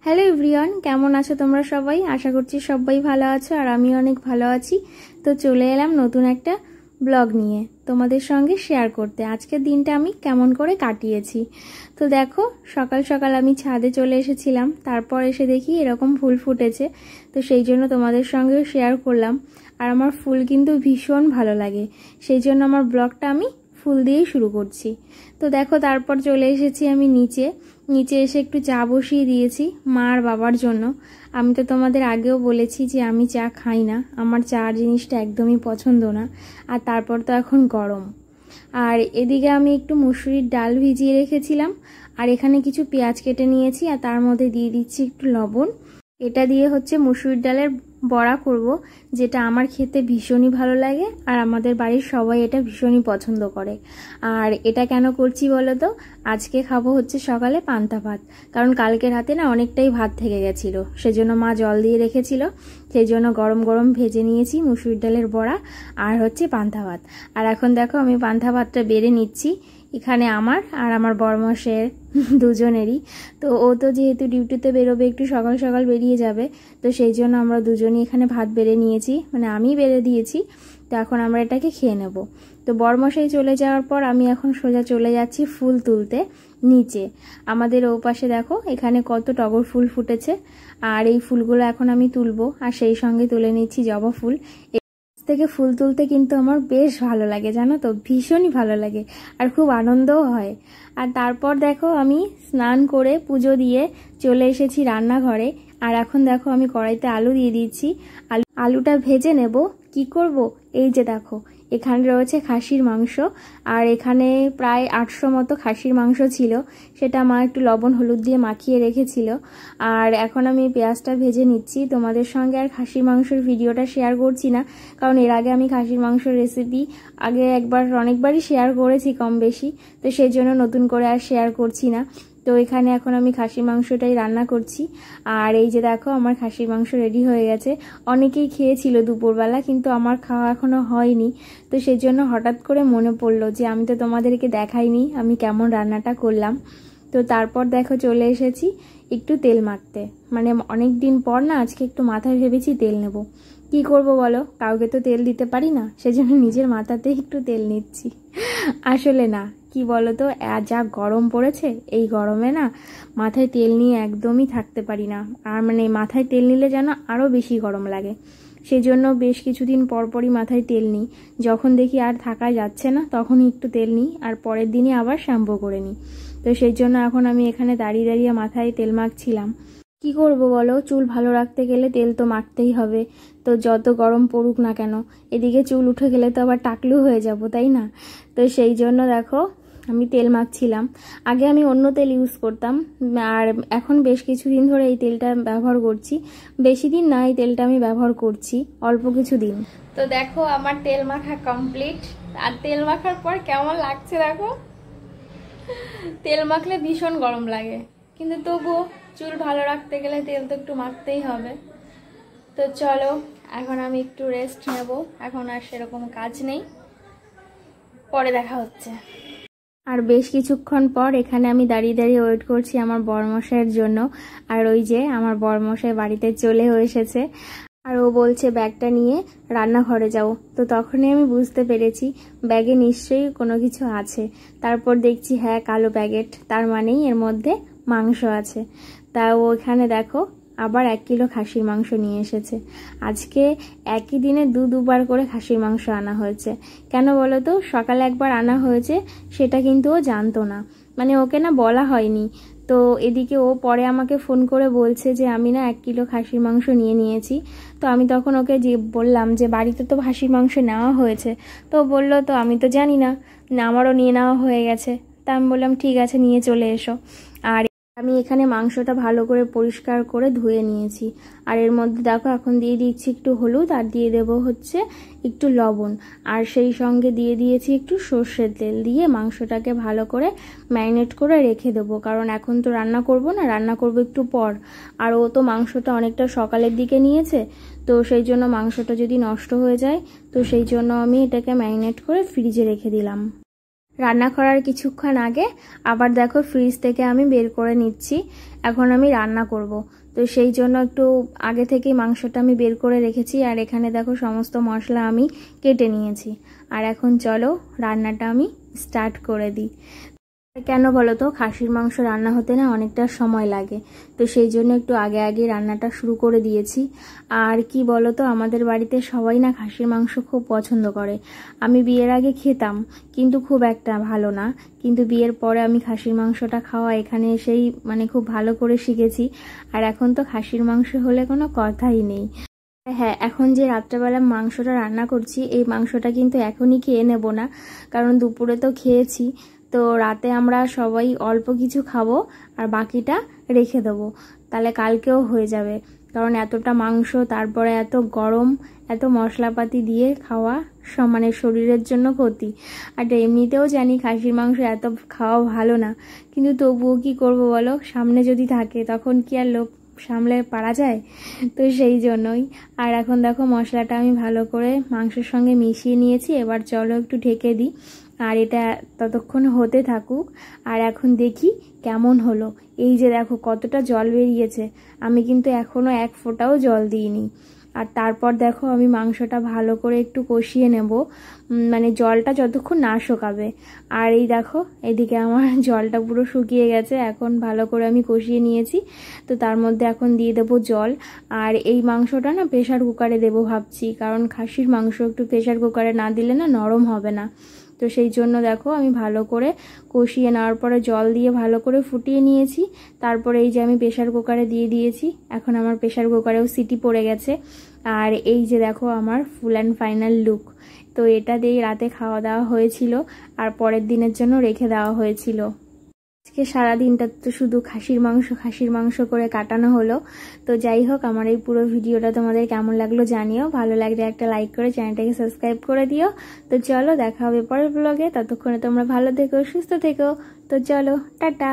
Hello everyone, কেমন আছো তোমরা সবাই? আশা করছি সবাই ভালো আছো আর আমি অনেক ভালো আছি। তো চলে এলাম নতুন একটা ব্লগ নিয়ে তোমাদের সঙ্গে শেয়ার করতে আজকের দিনটা আমি কেমন করে কাটিয়েছি। তো দেখো, সকাল সকাল আমি ছাদে চলে এসেছিলাম, তারপর এসে দেখি এরকম ফুল ফুটেছে, তো সেই জন্য তোমাদের সঙ্গে শেয়ার করলাম। আর আমার ফুল কিন্তু ভীষণ ভালো লাগে, সেই জন্য আমার ব্লগটা আমি ফুল দিয়েই শুরু করছি। তো দেখো, তারপর চলে এসেছি আমি নিচে এসে একটু চা বসিয়ে দিয়েছি মা আর বাবার জন্য। আমি তো তোমাদের আগেও বলেছি যে আমি চা খাই না, আমার চা জিনিসটা একদমই পছন্দ না। আর তারপর তো এখন গরম। আর এদিকে আমি একটু মুসুরির ডাল ভিজিয়ে রেখেছিলাম, আর এখানে কিছু পেঁয়াজ কেটে নিয়েছি আর তার মধ্যে দিয়ে দিচ্ছি একটু লবণ। এটা দিয়ে হচ্ছে মুসুরির ডালের বড়া করব, যেটা আমার খেতে ভীষণই ভালো লাগে আর আমাদের বাড়ির সবাই এটা ভীষণই পছন্দ করে। আর এটা কেন করছি বলো তো? আজকে খাবো হচ্ছে সকালে পান্তা ভাত, কারণ কালকের রাতে না অনেকটাই ভাত থেকে গেছিলো, সেজন্য মা জল দিয়ে রেখেছিল, সেই জন্য গরম গরম ভেজে নিয়েছি মুসুরির ডালের বড়া আর হচ্ছে পান্তা ভাত। আর এখন দেখো আমি পান্তা ভাতটা বেড়ে নিচ্ছি, এখানে আমার আর আমার বরমশের দুজনেরই। তো ও তো যেহেতু ডিউটিতে বেরোবে, একটু সকাল সকাল বেরিয়ে যাবে, তো সেই জন্য আমরা দুজনই এখানে ভাত বেড়ে নিয়েছি, মানে আমি বেড়ে দিয়েছি। তো এখন আমরা এটাকে খেয়ে নেব। তো বরমশাই চলে যাওয়ার পর আমি এখন সোজা চলে যাচ্ছি ফুল তুলতে নিচে। আমাদের ও পাশে দেখো এখানে কত টগর ফুল ফুটেছে, আর এই ফুলগুলো এখন আমি তুলবো, আর সেই সঙ্গে তুলে নিচ্ছি জবা ফুল। থেকে ফুল তুলতে কিন্তু আমার বেশ ভালো লাগে, জানো তো, ভীষণই ভালো লাগে আর খুব আনন্দও হয়। আর তারপর দেখো আমি স্নান করে পুজো দিয়ে চলে এসেছি রান্নাঘরে। আর এখন দেখো আমি কড়াইতে আলু দিয়ে দিচ্ছি, আলুটা ভেজে নেব। কি করব, এই যে দেখো এখানে রয়েছে খাসির মাংস, আর এখানে প্রায় 800 মতো খাসির মাংস ছিল, সেটা মা একটু লবণ হলুদ দিয়ে মাখিয়ে রেখেছিল। আর এখন আমি পেঁয়াজটা ভেজে নিচ্ছি। তোমাদের সঙ্গে আর খাসির মাংসের ভিডিওটা শেয়ার করছি না, কারণ এর আগে আমি খাসির মাংসের রেসিপি অনেকবারই শেয়ার করেছি কম বেশি, তো সেই জন্য নতুন করে আর শেয়ার করছি না। তো এখানে এখন আমি খাসির মাংসটাই রান্না করছি। আর এই যে দেখো আমার খাসির মাংস রেডি হয়ে গেছে। অনেকেই খেয়েছিল দুপুরবেলা, কিন্তু আমার খাওয়া এখনো হয়নি, তো সেই জন্য হঠাৎ করে মনে পড়লো যে আমি তো তোমাদেরকে দেখাইনি আমি কেমন রান্নাটা করলাম। তো তারপর দেখো চলে এসেছি একটু তেল মাখতে, মানে অনেক দিন পর না আজকে একটু মাথায় ভেবেছি তেল নেব। কি করব বলো, কাউকে তো তেল দিতে পারি না, সেজন্য নিজের মাথাতে একটু তেল নিচ্ছি। আসলে না, কি বলো তো, যা গরম পড়েছে, এই গরমে না মাথায় তেল নিয়ে একদমই থাকতে পারি না। আর মানে মাথায় তেল নিলে যেন আরও বেশি গরম লাগে, সেই জন্য বেশ কিছুদিন পরপরই মাথায় তেল নিই। যখন দেখি আর থাকা যাচ্ছে না তখনই একটু তেল নিই, আর পরের দিনই আবার শ্যাম্পু করে নিই। তো সেই জন্য এখন আমি এখানে দাঁড়িয়ে দাঁড়িয়ে মাথায় তেল মাখছিলাম। কি করব বলো, চুল ভালো রাখতে গেলে তেল তো মাখতেই হবে, তো যত গরম পড়ুক না কেন, এদিকে চুল উঠে গেলে তো আবার টাকলু হয়ে যাব, তাই না? তো সেই জন্য দেখো আমি তেল মাখছিলাম। আগে আমি অন্য তেল ইউজ করতাম, আর এখন বেশ কিছুদিন ধরে এই তেলটা ব্যবহার করছি। বেশি দিন না, এই তেলটা আমি ব্যবহার করছি অল্প কিছু দিন। তো দেখো আমার তেল মাখা কমপ্লিট। আর তেল মাখার পর কেমন লাগছে দেখো, তেল মাখলে ভীষণ গরম লাগে, কিন্তু তবুও চুল ভালো রাখতে গেলে তেল তো একটু মাখতেই হবে। তো চলো এখন আমি একটু রেস্ট নেব, এখন আর সেরকম কাজ নেই, পরে দেখা হচ্ছে। আর বেশ কিছুক্ষণ পর এখানে আমি দাঁড়িয়ে দাঁড়িয়ে ওয়েট করছি আমার বরমশাইয়ের জন্য। আর ওই যে আমার বরমশাই বাড়িতে চলেও এসেছে, আর ও বলছে ব্যাগটা নিয়ে রান্নাঘরে যাও। তো তখনই আমি বুঝতে পেরেছি ব্যাগে নিশ্চয়ই কোনো কিছু আছে। তারপর দেখছি হ্যাঁ, কালো প্যাকেট, তার মানেই এর মধ্যে মাংস আছে। তা ও এখানে দেখো আবার 1 কিলো খাসির মাংস নিয়ে এসেছে। আজকে একই দিনে দুবার করে খাসির মাংস আনা হয়েছে। কেন বলো তো, সকালে একবার আনা হয়েছে, সেটা কিন্তু ও জানতো না, মানে ওকে না বলা হয়নি। তো এদিকে ও পরে আমাকে ফোন করে বলছে যে আমি না 1 কিলো খাসির মাংস নিয়েছি। তো আমি তখন ওকে বললাম যে বাড়িতে তো খাসির মাংস নেওয়া হয়েছে। তো বললো তো আমি তো জানি না, আমারও নিয়ে নেওয়া হয়ে গেছে। তা আমি বললাম ঠিক আছে, নিয়ে চলে এসো। আর আমি এখানে মাংসটা ভালো করে পরিষ্কার করে ধুয়ে নিয়েছি। আর এর মধ্যে দেখো এখন দিয়ে দিচ্ছি একটু হলুদ, আর দিয়ে দেবো হচ্ছে একটু লবণ, আর সেই সঙ্গে দিয়ে দিয়েছি একটু সর্ষের তেল, দিয়ে মাংসটাকে ভালো করে ম্যারিনেট করে রেখে দেবো। কারণ এখন তো রান্না করব না, রান্না করব একটু পর। আর ও তো মাংসটা অনেকটা সকালের দিকে নিয়েছে, তো সেই জন্য মাংসটা যদি নষ্ট হয়ে যায়, তো সেই জন্য আমি এটাকে ম্যারিনেট করে ফ্রিজে রেখে দিলাম। রান্না করার কিছুক্ষণ আগে আবার দেখো ফ্রিজ থেকে আমি বের করে নিচ্ছি। এখন আমি রান্না করব, তো সেই জন্য একটু আগে থেকেই মাংসটা আমি বের করে রেখেছি। আর এখানে দেখো সমস্ত মশলা আমি কেটে নিয়েছি। আর এখন চলো রান্নাটা আমি স্টার্ট করে দিই। কেন বলো তো, খাসির মাংস রান্না হতে না অনেকটা সময় লাগে, তো সেই জন্য একটু আগে আগে রান্নাটা শুরু করে দিয়েছি। আর কি বলো তো, আমাদের বাড়িতে সবাই না খাসির মাংস খুব পছন্দ করে। আমি বিয়ের আগে খেতাম, কিন্তু খুব একটা ভালো না, কিন্তু বিয়ের পরে আমি খাসির মাংসটা খাওয়া এখানে এসেই মানে খুব ভালো করে শিখেছি। আর এখন তো খাসির মাংস হলে কোনো কথাই নেই। হ্যাঁ, এখন যে রাত্রেবেলা মাংসটা রান্না করছি, এই মাংসটা কিন্তু এখনই খেয়ে নেব না, কারণ দুপুরে তো খেয়েছি। তো রাতে আমরা সবাই অল্প কিছু খাবো আর বাকিটা রেখে দেবো, তাহলে কালকেও হয়ে যাবে। কারণ এতটা মাংস, তারপরে এত গরম, এত মশলাপাতি দিয়ে খাওয়া মানে শরীরের জন্য ক্ষতি। আর এমনিতেও জানি খাসির মাংস এত খাওয়া ভালো না, কিন্তু তবুও কি করব বলো, সামনে যদি থাকে তখন কি আর লোভ সামলে পারা যায়? তো সেই জন্যই। আর এখন দেখো মশলাটা আমি ভালো করে মাংসের সঙ্গে মিশিয়ে নিয়েছি। এবার চলো একটু ঢেকে দিই, আর এটা ততক্ষণ হতে থাকুক। আর এখন দেখি কেমন হলো। এই যে দেখো কতটা জল বেরিয়েছে, আমি কিন্তু এখনো এক ফোঁটাও জল দিইনি। আর তারপর দেখো আমি মাংসটা ভালো করে একটু কষিয়ে নেব, মানে জলটা যতক্ষণ না শুকাবে। আর এই দেখো এদিকে আমার জলটা পুরো শুকিয়ে গেছে, এখন ভালো করে আমি কষিয়ে নিয়েছি। তো তার মধ্যে এখন দিয়ে দেবো জল। আর এই মাংসটা না প্রেশার কুকারে দেবো ভাবছি, কারণ খাসির মাংস একটু প্রেশার কুকারে না দিলে না নরম হবে না। তো সেই জন্য দেখো আমি ভালো করে কষিয়ে নেওয়ার পরে জল দিয়ে ভালো করে ফুটিয়ে নিয়েছি। তারপরে এই যে আমি প্রেশার কুকারে দিয়ে দিয়েছি। এখন আমার প্রেশার কুকারেও সিটি পড়ে গেছে। আর এই যে দেখো আমার ফুল অ্যান্ড ফাইনাল লুক। তো এটা দিয়ে রাতে খাওয়া দাওয়া হয়েছিল, আর পরের দিনের জন্য রেখে দেওয়া হয়েছিল। আজকে সারাদিনটা তো শুধু খাসির মাংস করে কাটানো হলো। তো যাই হোক, আমার এই পুরো ভিডিওটা তোমাদের কেমন লাগলো জানিও। ভালো লাগলে একটা লাইক করে চ্যানেলটাকে সাবস্ক্রাইব করে দিও। তো চলো দেখা হবে পরের ব্লগে, ততক্ষণে তোমরা ভালো থেকো, সুস্থ থেকো। তো চলো, টাটা।